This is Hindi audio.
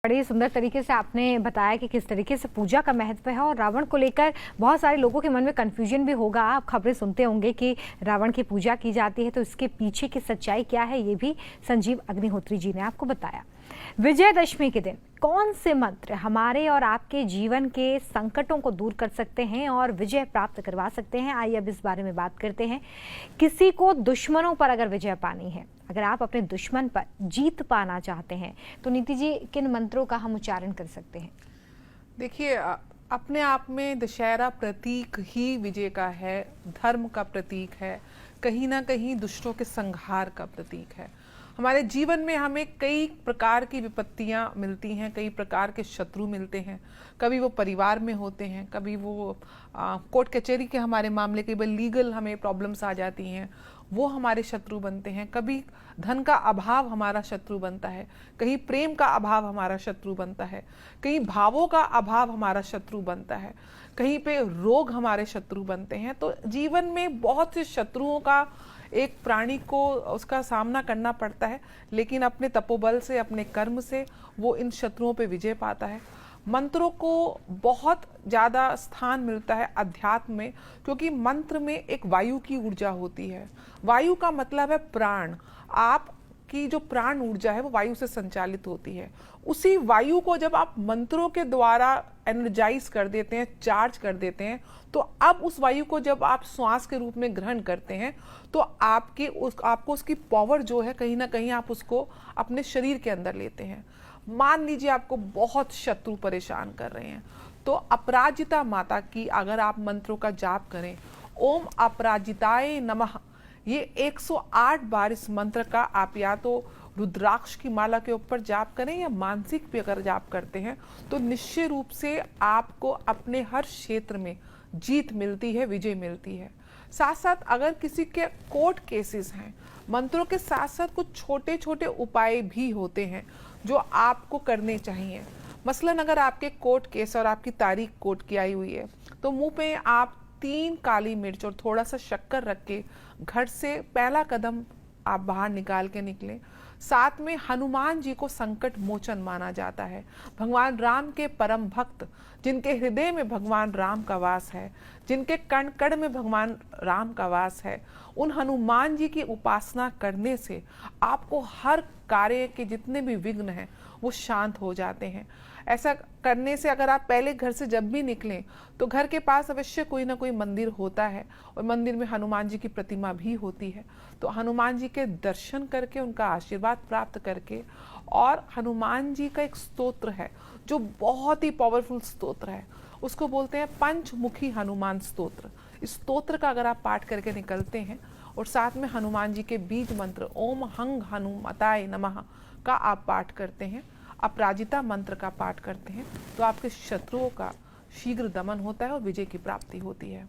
बड़ी सुंदर तरीके से आपने बताया कि किस तरीके से पूजा का महत्व है और रावण को लेकर बहुत सारे लोगों के मन में कंफ्यूजन भी होगा। आप खबरें सुनते होंगे कि रावण की पूजा की जाती है, तो इसके पीछे की सच्चाई क्या है ये भी संजीव अग्निहोत्री जी ने आपको बताया। विजयदशमी के दिन कौन से मंत्र हमारे और आपके जीवन के संकटों को दूर कर सकते हैं और विजय प्राप्त करवा सकते हैं, आइए अब इस बारे में बात करते हैं। किसी को दुश्मनों पर अगर विजय पानी है, अगर आप अपने दुश्मन पर जीत पाना चाहते हैं, तो नीति जी किन मंत्रों का हम उच्चारण कर सकते हैं? देखिए, अपने आप में दशहरा प्रतीक ही विजय का है, धर्म का प्रतीक है, कहीं ना कहीं दुष्टों के संहार का प्रतीक है। हमारे जीवन में हमें कई प्रकार की विपत्तियां मिलती हैं, कई प्रकार के शत्रु मिलते हैं। कभी वो परिवार में होते हैं, कभी वो कोर्ट कचहरी के हमारे मामले, कई बार लीगल हमें प्रॉब्लम्स आ जाती हैं, वो हमारे शत्रु बनते हैं। कभी धन का अभाव हमारा शत्रु बनता है, कहीं प्रेम का अभाव हमारा शत्रु बनता है, कहीं भावों का अभाव हमारा शत्रु बनता है, कहीं पे रोग हमारे शत्रु बनते हैं। तो जीवन में बहुत से शत्रुओं का एक प्राणी को उसका सामना करना पड़ता है, लेकिन अपने तपोबल से, अपने कर्म से वो इन शत्रुओं पे विजय पाता है। मंत्रों को बहुत ज़्यादा स्थान मिलता है अध्यात्म में, क्योंकि मंत्र में एक वायु की ऊर्जा होती है। वायु का मतलब है प्राण। आपकी जो प्राण ऊर्जा है वो वायु से संचालित होती है। उसी वायु को जब आप मंत्रों के द्वारा एनर्जाइज कर देते हैं, चार्ज कर देते हैं, तो अब उस वायु को जब आप श्वास के रूप में ग्रहण करते हैं, तो आपको उसकी पावर जो है, कहीं ना कहीं आप उसको अपने शरीर के अंदर लेते हैं। मान लीजिए आपको बहुत शत्रु परेशान कर रहे हैं, तो अपराजिता माता की अगर आप मंत्रों का जाप करें, ओम अपराजिताय नमः, ये 108 बार इस मंत्र का आप या तो रुद्राक्ष की माला के ऊपर जाप करें या मानसिक भी अगर जाप करते हैं, तो निश्चित रूप से आपको अपने हर क्षेत्र में जीत मिलती है, विजय मिलती है। साथ साथ अगर किसी के कोर्ट केसेस हैं, मंत्रों के साथ साथ कुछ छोटे छोटे उपाय भी होते हैं जो आपको करने चाहिए। मसलन अगर आपके कोर्ट केस और आपकी तारीख कोर्ट की आई हुई है, तो मुंह पे आप 3 काली मिर्च और थोड़ा सा शक्कर रख के घर से पहला कदम आप बाहर निकाल के निकलें। साथ में हनुमान जी को संकट मोचन माना जाता है, भगवान राम के परम भक्त, जिनके हृदय में भगवान राम का वास है, जिनके कण कण में भगवान राम का वास है, उन हनुमान जी की उपासना करने से आपको हर कार्य के जितने भी विघ्न हैं वो शांत हो जाते हैं। ऐसा करने से अगर आप पहले घर से जब भी निकलें, तो घर के पास अवश्य कोई ना कोई मंदिर होता है और मंदिर में हनुमान जी की प्रतिमा भी होती है, तो हनुमान जी के दर्शन करके, उनका आशीर्वाद प्राप्त करके, और हनुमान जी का एक स्तोत्र है जो बहुत ही पावरफुल स्तोत्र है, उसको बोलते हैं पंचमुखी हनुमान स्तोत्र। इस स्तोत्र का अगर आप पाठ करके निकलते हैं और साथ में हनुमान जी के बीज मंत्र ओम हंग हनुमताय नमः का आप पाठ करते हैं, अपराजिता मंत्र का पाठ करते हैं, तो आपके शत्रुओं का शीघ्र दमन होता है और विजय की प्राप्ति होती है।